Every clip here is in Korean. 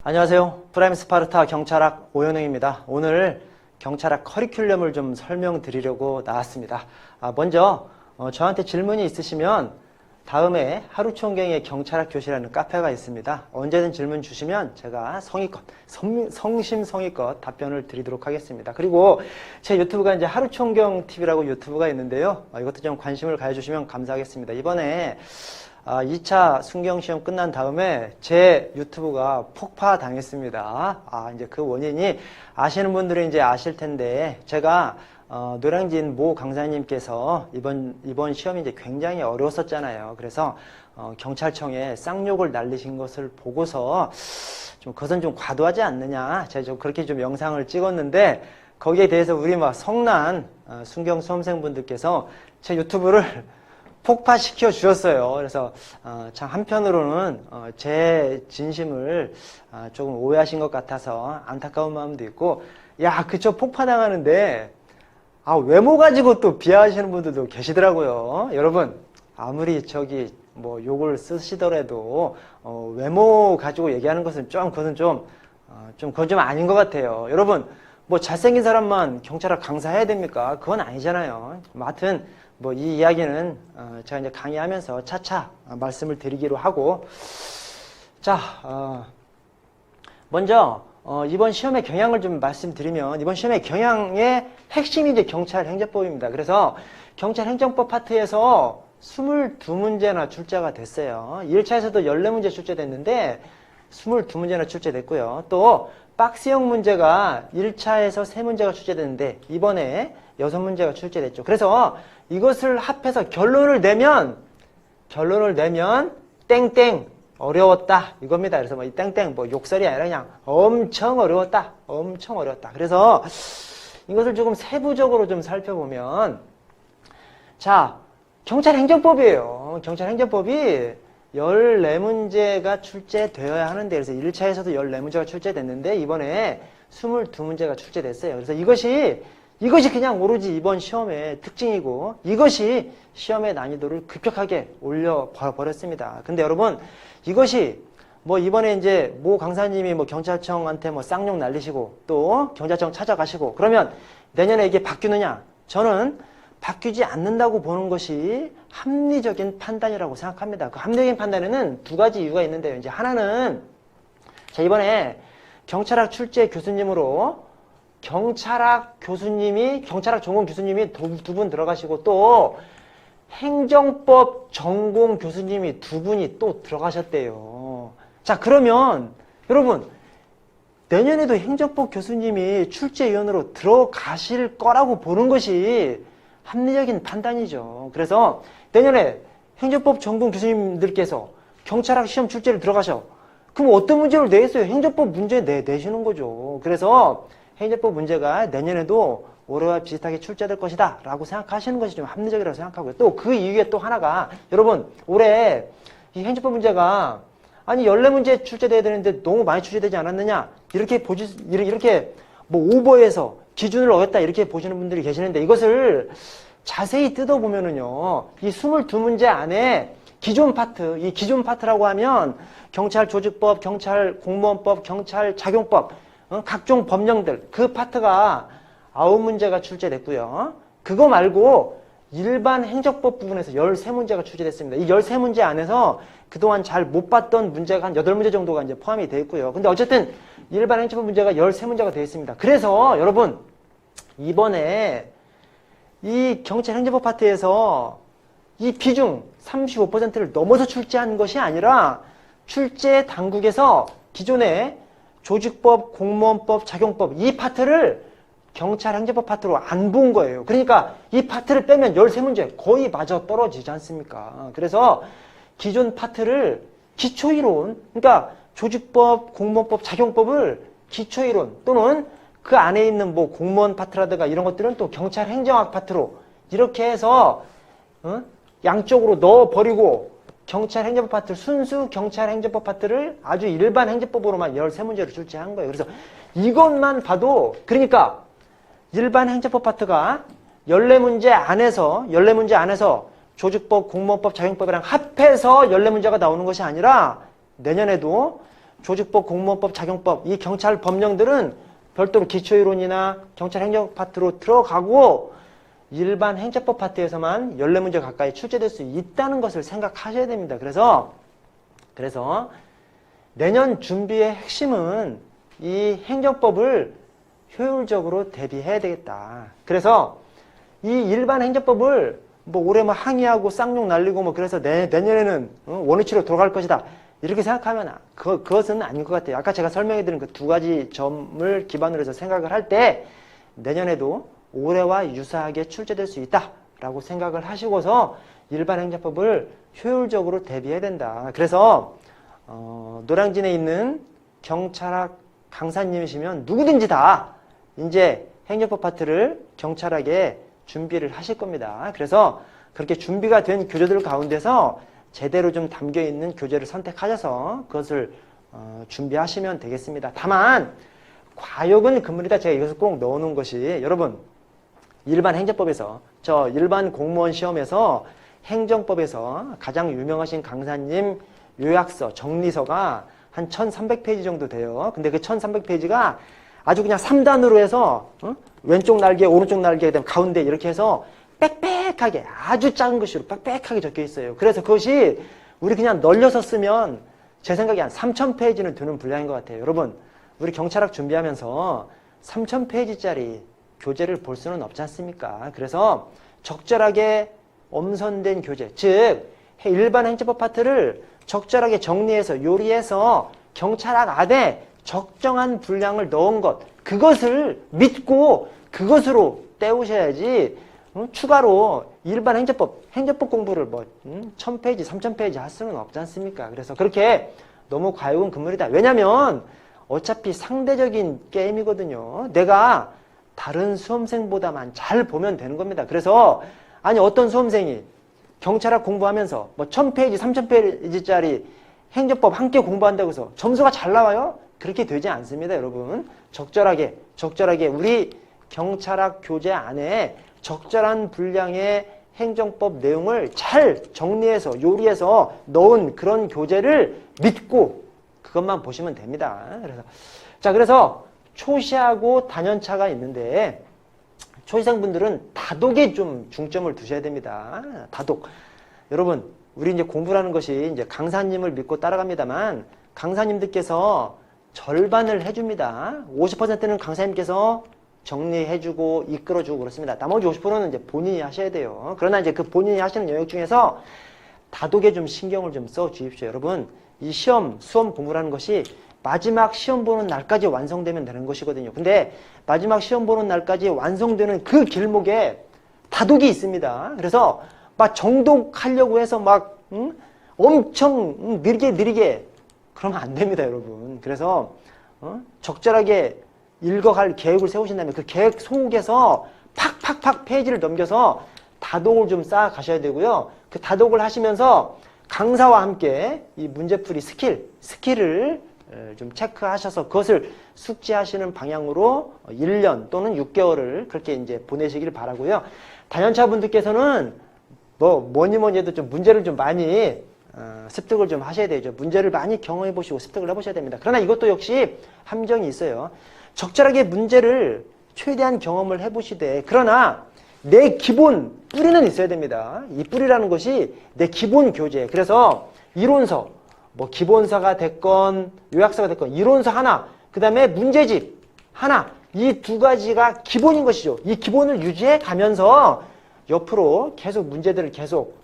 안녕하세요. 프라임 스파르타 경찰학 오현웅입니다. 오늘 경찰학 커리큘럼을 좀 설명드리려고 나왔습니다. 먼저 저한테 질문이 있으시면 다음에 하루총경의 경찰학 교실이라는 카페가 있습니다. 언제든 질문 주시면 제가 성심성의껏 답변을 드리도록 하겠습니다. 그리고 제 유튜브가 이제 하루총경 TV라고 유튜브가 있는데요. 이것도 좀 관심을 가져주시면 감사하겠습니다. 이번에 2차 순경시험 끝난 다음에 제 유튜브가 폭파당했습니다. 이제 그 원인이 아시는 분들은 이제 아실 텐데, 제가 노량진 모 강사님께서 이번 시험이 이제 굉장히 어려웠었잖아요. 그래서 경찰청에 쌍욕을 날리신 것을 보고서 좀 그것은 좀 과도하지 않느냐, 제가 좀 그렇게 좀 영상을 찍었는데, 거기에 대해서 우리 막 성난 순경 수험생분들께서 제 유튜브를 폭파시켜 주셨어요. 그래서 참 한편으로는 제 진심을 조금 오해하신 것 같아서 안타까운 마음도 있고, 야, 그쵸, 폭파당하는데 외모 가지고 또 비하하시는 분들도 계시더라고요. 여러분, 아무리 뭐 욕을 쓰시더라도 외모 가지고 얘기하는 것은 그건 좀 아닌 것 같아요. 여러분, 뭐 잘생긴 사람만 경찰학 강사해야 됩니까? 그건 아니잖아요. 하여튼 뭐 이 이야기는 제가 이제 강의하면서 차차 말씀을 드리기로 하고, 자, 먼저 이번 시험의 경향을 좀 말씀드리면, 이번 시험의 경향의 핵심이 이제 경찰행정법입니다. 그래서 경찰행정법 파트에서 22문제나 출제가 됐어요. 1차에서도 14문제 출제됐는데 22문제나 출제됐고요. 또 박스형 문제가 1차에서 3문제가 출제됐는데 이번에 6문제가 출제됐죠. 그래서 이것을 합해서 결론을 내면 땡땡 어려웠다 이겁니다. 그래서 뭐 이 땡땡 뭐 욕설이 아니라 그냥 엄청 어려웠다. 그래서 이것을 조금 세부적으로 좀 살펴보면, 자, 경찰행정법이에요. 경찰행정법이 14문제가 출제되어야 하는데, 그래서 1차에서도 14문제가 출제됐는데 이번에 22문제가 출제됐어요. 그래서 이것이 그냥 오로지 이번 시험의 특징이고, 이것이 시험의 난이도를 급격하게 올려버렸습니다. 근데 여러분, 이것이 뭐 이번에 이제 모 강사님이 뭐 경찰청한테 뭐 쌍욕 날리시고 또 경찰청 찾아가시고 그러면 내년에 이게 바뀌느냐? 저는 바뀌지 않는다고 보는 것이 합리적인 판단이라고 생각합니다. 그 합리적인 판단에는 두 가지 이유가 있는데요. 이제 하나는, 자, 이번에 경찰학 출제 교수님으로 경찰학 전공 교수님이 두 분 들어가시고 또 행정법 전공 교수님이 2분이 또 들어가셨대요. 자, 그러면 여러분, 내년에도 행정법 교수님이 출제위원으로 들어가실 거라고 보는 것이 합리적인 판단이죠. 그래서 내년에 행정법 전공 교수님들께서 경찰학 시험 출제를 들어가셔. 그럼 어떤 문제를 내겠어요? 행정법 문제 내시는 거죠. 그래서 행정법 문제가 내년에도 올해와 비슷하게 출제될 것이다 라고 생각하시는 것이 좀 합리적이라고 생각하고요. 또 그 이유에 또 하나가, 여러분, 올해 이 행정법 문제가 14문제 출제돼야 되는데 너무 많이 출제되지 않았느냐, 이렇게 뭐 오버해서 기준을 어겼다 이렇게 보시는 분들이 계시는데, 이것을 자세히 뜯어보면은요, 이 22문제 안에 기존 파트, 이 기존 파트라고 하면 경찰조직법, 경찰공무원법, 경찰작용법, 각종 법령들, 그 파트가 9문제가 출제됐고요. 그거 말고 일반 행정법 부분에서 13문제가 출제됐습니다. 이 13문제 안에서 그동안 잘 못 봤던 문제가 한 8문제 정도가 이제 포함이 되어 있고요. 근데 어쨌든 일반 행정법 문제가 13문제가 되어 있습니다. 그래서 여러분, 이번에 이 경찰행정법 파트에서 이 비중 35%를 넘어서 출제한 것이 아니라 출제 당국에서 기존의 조직법, 공무원법, 작용법 이 파트를 경찰행정법 파트로 안 본 거예요. 그러니까 이 파트를 빼면 13문제 거의 맞아 떨어지지 않습니까? 그래서 기존 파트를 기초이론, 그러니까 조직법, 공무원법, 작용법을 기초이론 또는 그 안에 있는 뭐 공무원 파트라든가 이런 것들은 또 경찰행정학 파트로 이렇게 해서 양쪽으로 넣어버리고, 경찰행정법 파트, 순수 경찰행정법 파트를 아주 일반 행정법으로만 13문제를 출제한 거예요. 그래서 이것만 봐도, 그러니까 일반 행정법 파트가 14문제 안에서 조직법, 공무원법, 작용법이랑 합해서 14문제가 나오는 것이 아니라 내년에도 조직법, 공무원법, 작용법, 이 경찰 법령들은 별도로 기초이론이나 경찰 행정 파트로 들어가고 일반 행정법 파트에서만 14문제 가까이 출제될 수 있다는 것을 생각하셔야 됩니다. 그래서 내년 준비의 핵심은 이 행정법을 효율적으로 대비해야 되겠다. 그래서 이 일반 행정법을 뭐 올해 뭐 항의하고 쌍욕 날리고 뭐 그래서 내년에는 원위치로 돌아갈 것이다. 이렇게 생각하면 그것은 아닌 것 같아요. 아까 제가 설명해드린 그 두 가지 점을 기반으로 해서 생각을 할 때 내년에도 올해와 유사하게 출제될 수 있다라고 생각을 하시고서 일반 행정법을 효율적으로 대비해야 된다. 그래서 노량진에 있는 경찰학 강사님이시면 누구든지 다 이제 행정법 파트를 경찰학에 준비를 하실 겁니다. 그래서 그렇게 준비가 된 교재들 가운데서 제대로 좀 담겨있는 교재를 선택하셔서 그것을 준비하시면 되겠습니다. 다만 과욕은 금물이다. 제가 이것을 꼭 넣어놓은 것이 여러분 일반 행정법에서 일반 공무원 시험에서 행정법에서 가장 유명하신 강사님 요약서, 정리서가 한 1300페이지 정도 돼요. 근데 그 1300페이지가 아주 그냥 3단으로 해서 왼쪽 날개, 오른쪽 날개, 그다음 가운데 이렇게 해서 빽빽하게 아주 작은 글씨로 빽빽하게 적혀 있어요. 그래서 그것이 우리 그냥 널려서 쓰면 제 생각에 한 3000페이지는 되는 분량인 것 같아요. 여러분 우리 경찰학 준비하면서 3000페이지짜리 교재를 볼 수는 없지 않습니까? 그래서 적절하게 엄선된 교재, 즉 일반 행정법 파트를 적절하게 정리해서 요리해서 경찰학 안에 적정한 분량을 넣은 것, 그것을 믿고 그것으로 때우셔야지 추가로 일반 행정법 공부를 뭐 1000페이지, 3000페이지 할 수는 없지 않습니까? 그래서 그렇게 너무 과욕은 금물이다. 왜냐면 어차피 상대적인 게임이거든요. 내가 다른 수험생보다만 잘 보면 되는 겁니다. 그래서 아니 어떤 수험생이 경찰학 공부하면서 뭐 1000페이지, 3000페이지짜리 행정법 함께 공부한다고 해서 점수가 잘 나와요? 그렇게 되지 않습니다, 여러분. 적절하게 우리 경찰학 교재 안에 적절한 분량의 행정법 내용을 잘 정리해서 요리해서 넣은 그런 교재를 믿고 그것만 보시면 됩니다. 그래서 초시하고 단연차가 있는데 초시생분들은 다독에 좀 중점을 두셔야 됩니다. 다독. 여러분, 우리 이제 공부라는 것이 이제 강사님을 믿고 따라갑니다만 강사님들께서 절반을 해줍니다. 50%는 강사님께서 정리해주고 이끌어주고 그렇습니다. 나머지 50%는 이제 본인이 하셔야 돼요. 그러나 이제 그 본인이 하시는 영역 중에서 다독에 좀 신경을 좀 써 주십시오. 여러분, 이 수험 공부라는 것이 마지막 시험 보는 날까지 완성되면 되는 것이거든요. 근데 마지막 시험 보는 날까지 완성되는 그 길목에 다독이 있습니다. 그래서 막 정독하려고 해서 막 엄청 느리게 그러면 안 됩니다, 여러분. 그래서 적절하게 읽어갈 계획을 세우신다면 그 계획 속에서 팍팍팍 페이지를 넘겨서 다독을 좀 쌓아 가셔야 되고요. 그 다독을 하시면서 강사와 함께 이 문제풀이 스킬을 좀 체크하셔서 그것을 숙지하시는 방향으로 1년 또는 6개월을 그렇게 이제 보내시길 바라고요. 단연차 분들께서는 뭐니 해도 좀 문제를 좀 많이 습득을 좀 하셔야 되죠. 문제를 많이 경험해 보시고 습득을 해보셔야 됩니다. 그러나 이것도 역시 함정이 있어요. 적절하게 문제를 최대한 경험을 해보시되 그러나 내 기본 뿌리는 있어야 됩니다. 이 뿌리라는 것이 내 기본 교재. 그래서 이론서, 뭐 기본서가 됐건 요약서가 됐건 이론서 하나, 그 다음에 문제집 하나, 이 두 가지가 기본인 것이죠. 이 기본을 유지해 가면서 옆으로 계속 문제들을 계속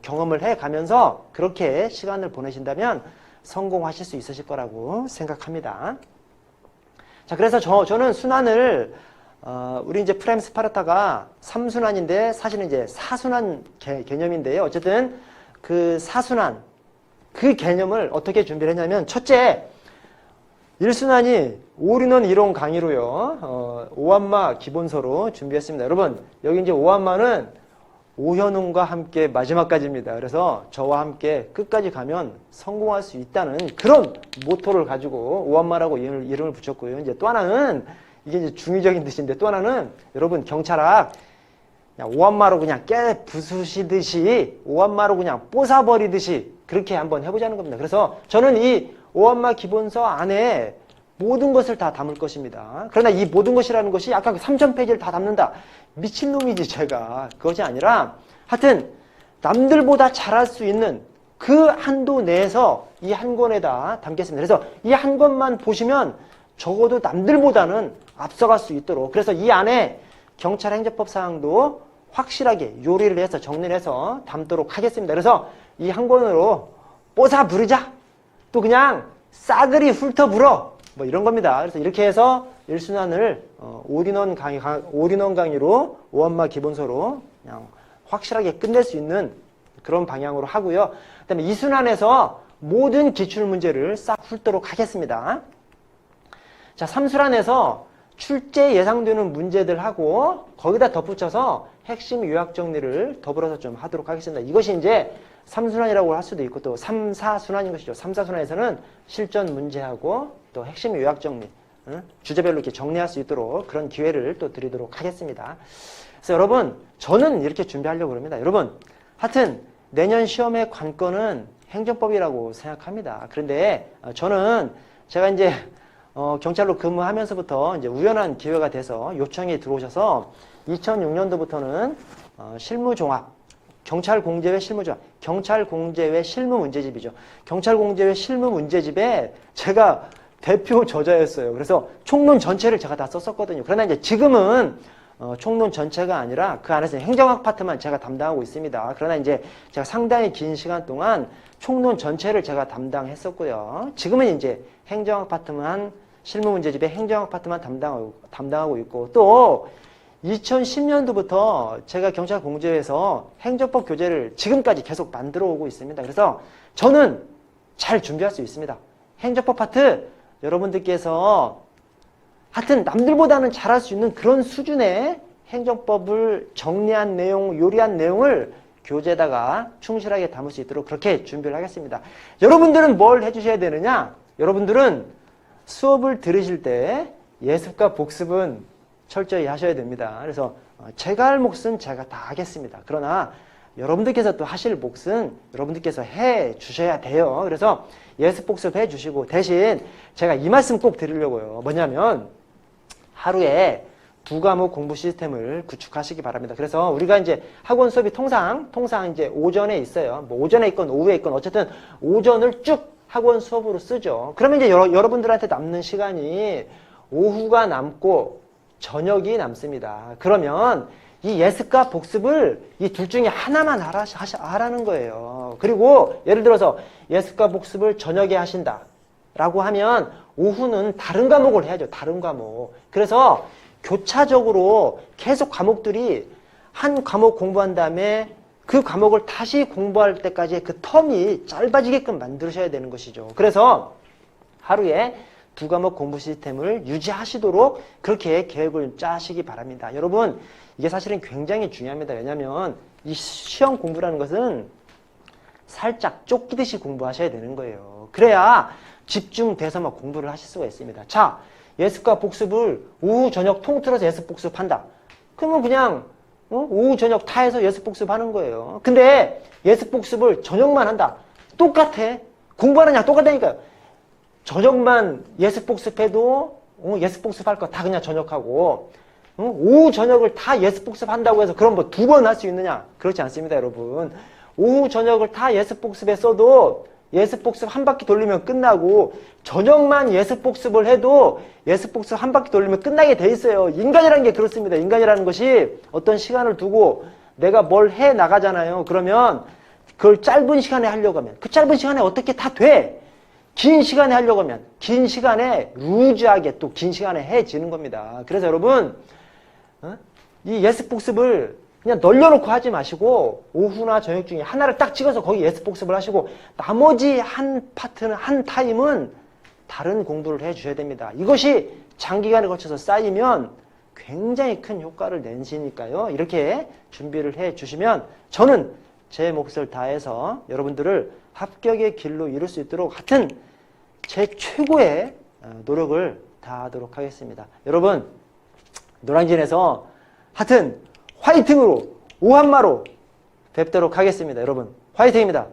경험을 해 가면서 그렇게 시간을 보내신다면 성공하실 수 있으실 거라고 생각합니다. 자, 그래서 저는 순환을 우리 이제 프라임 스파르타가 3순환인데 사실은 이제 4순환 개념인데요. 어쨌든 그 4순환 그 개념을 어떻게 준비를 했냐면 첫째 1순환이 올인원 이론 강의로요. 오한마 기본서로 준비했습니다. 여러분 여기 이제 오한마는 오현웅과 함께 마지막까지입니다. 그래서 저와 함께 끝까지 가면 성공할 수 있다는 그런 모토를 가지고 오한마라고 이름을 붙였고요. 이제 또 하나는 이게 이제 중의적인 뜻인데 또 하나는 여러분 경찰학 그냥 오한마로 그냥 깨 부수시듯이 오한마로 그냥 뽀사버리듯이 그렇게 한번 해보자는 겁니다. 그래서 저는 이 오한마 기본서 안에 모든 것을 다 담을 것입니다. 그러나 이 모든 것이라는 것이 아까 그 3000페이지를 다 담는다. 미친놈이지 제가. 그것이 아니라 하여튼 남들보다 잘할 수 있는 그 한도 내에서 이 한 권에다 담겠습니다. 그래서 이 한 권만 보시면 적어도 남들보다는 앞서갈 수 있도록, 그래서 이 안에 경찰행정법 사항도 확실하게 요리를 해서 정리를 해서 담도록 하겠습니다. 그래서 이 한 권으로 뽀사 부르자, 또 그냥 싸그리 훑어불어, 뭐 이런 겁니다. 그래서 이렇게 해서 1순환을 올인원 강의로 오한마 기본서로 그냥 확실하게 끝낼 수 있는 그런 방향으로 하고요. 그 다음에 2순환에서 모든 기출문제를 싹 훑도록 하겠습니다. 자, 3순환에서 출제 예상되는 문제들하고 거기다 덧붙여서 핵심 요약 정리를 더불어서 좀 하도록 하겠습니다. 이것이 이제 3순환이라고 할 수도 있고 또 3, 4순환인 것이죠. 3, 4순환에서는 실전 문제하고 또 핵심 요약 정리, 주제별로 이렇게 정리할 수 있도록 그런 기회를 또 드리도록 하겠습니다. 그래서 여러분, 저는 이렇게 준비하려고 합니다. 여러분, 하여튼 내년 시험의 관건은 행정법이라고 생각합니다. 그런데 저는 제가 이제 경찰로 근무하면서부터 이제 우연한 기회가 돼서 요청이 들어오셔서 2006년도부터는 실무종합, 경찰공제회 실무종합, 경찰공제회 실무문제집이죠. 경찰공제회 실무문제집에 제가 대표 저자였어요. 그래서 총론 전체를 제가 다 썼었거든요. 그러나 이제 지금은 총론 전체가 아니라 그 안에서 행정학 파트만 제가 담당하고 있습니다. 그러나 이제 제가 상당히 긴 시간 동안 총론 전체를 제가 담당했었고요. 지금은 이제 행정학 파트만, 실무문제집의 행정학 파트만 담당하고 있고, 또 2010년도부터 제가 경찰공제회에서 행정법 교재를 지금까지 계속 만들어 오고 있습니다. 그래서 저는 잘 준비할 수 있습니다. 행정법 파트 여러분들께서 하여튼 남들보다는 잘할 수 있는 그런 수준의 행정법을 정리한 내용, 요리한 내용을 교재에다가 충실하게 담을 수 있도록 그렇게 준비를 하겠습니다. 여러분들은 뭘 해주셔야 되느냐? 여러분들은 수업을 들으실 때 예습과 복습은 철저히 하셔야 됩니다. 그래서 제가 할 몫은 제가 다 하겠습니다. 그러나 여러분들께서 또 하실 몫은 여러분들께서 해 주셔야 돼요. 그래서 예습 복습 해 주시고, 대신 제가 이 말씀 꼭 드리려고요. 뭐냐면 하루에 2과목 공부 시스템을 구축하시기 바랍니다. 그래서 우리가 이제 학원 수업이 통상 이제 오전에 있어요. 뭐 오전에 있건 오후에 있건 어쨌든 오전을 쭉 학원 수업으로 쓰죠. 그러면 이제 여러분들한테 남는 시간이 오후가 남고 저녁이 남습니다. 그러면 이 예습과 복습을 이 둘 중에 하나만 하라는 거예요. 그리고 예를 들어서 예습과 복습을 저녁에 하신다 라고 하면 오후는 다른 과목을 해야죠. 다른 과목. 그래서 교차적으로 계속 과목들이 한 과목 공부한 다음에 그 과목을 다시 공부할 때까지 그 텀이 짧아지게끔 만드셔야 되는 것이죠. 그래서 하루에 2과목 공부 시스템을 유지하시도록 그렇게 계획을 짜시기 바랍니다. 여러분, 이게 사실은 굉장히 중요합니다. 왜냐하면 이 시험 공부라는 것은 살짝 쫓기듯이 공부하셔야 되는 거예요. 그래야 집중돼서 막 공부를 하실 수가 있습니다. 자, 예습과 복습을 오후 저녁 통틀어서 예습 복습한다. 그러면 그냥 오후 저녁 다 해서 예습 복습하는 거예요. 근데 예습 복습을 저녁만 한다. 똑같아. 공부하는 양 똑같다니까요. 저녁만 예습 복습해도 예습 복습할 거 다 그냥 저녁하고, 오후 저녁을 다 예습 복습한다고 해서 그럼 뭐 2번 할 수 있느냐? 그렇지 않습니다, 여러분. 오후 저녁을 다 예습 복습에 써도 예습 복습 한 바퀴 돌리면 끝나고, 저녁만 예습 복습을 해도 예습 복습 한 바퀴 돌리면 끝나게 돼 있어요. 인간이라는 게 그렇습니다. 인간이라는 것이 어떤 시간을 두고 내가 뭘 해 나가잖아요. 그러면 그걸 짧은 시간에 하려고 하면 그 짧은 시간에 어떻게 다 돼? 긴 시간에 하려고 하면 긴 시간에 루즈하게 또 긴 시간에 해지는 겁니다. 그래서 여러분, 이 예습 복습을 그냥 널려놓고 하지 마시고 오후나 저녁 중에 하나를 딱 찍어서 거기 예습 복습을 하시고 나머지 한 파트는, 한 타임은 다른 공부를 해주셔야 됩니다. 이것이 장기간에 걸쳐서 쌓이면 굉장히 큰 효과를 내시니까요. 이렇게 준비를 해주시면 저는 제 몫을 다해서 여러분들을 합격의 길로 이룰 수 있도록 하여튼 제 최고의 노력을 다하도록 하겠습니다. 여러분, 노량진에서 하여튼 화이팅으로 오한마로 뵙도록 하겠습니다. 여러분, 화이팅입니다.